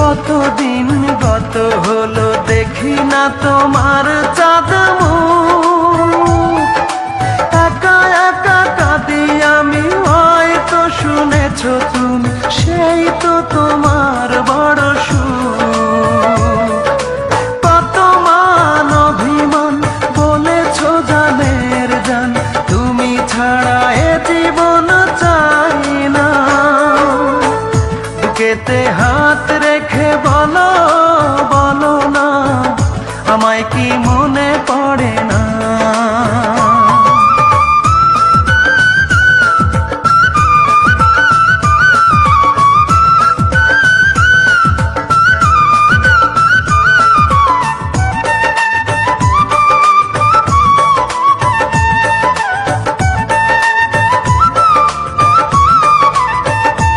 কতদিন গত হলো দেখি না তোমার চাঁদ মুখ। একা একা কাঁদি আমি, হয়তো শুনেছো তুমি, সেই তো তোমার বড় সুখ। কত মান অভিমান বলেছো জানের জান, তুমি ছাড়া এ জীবন চাই না। বুকেতে হাত রেখে বলো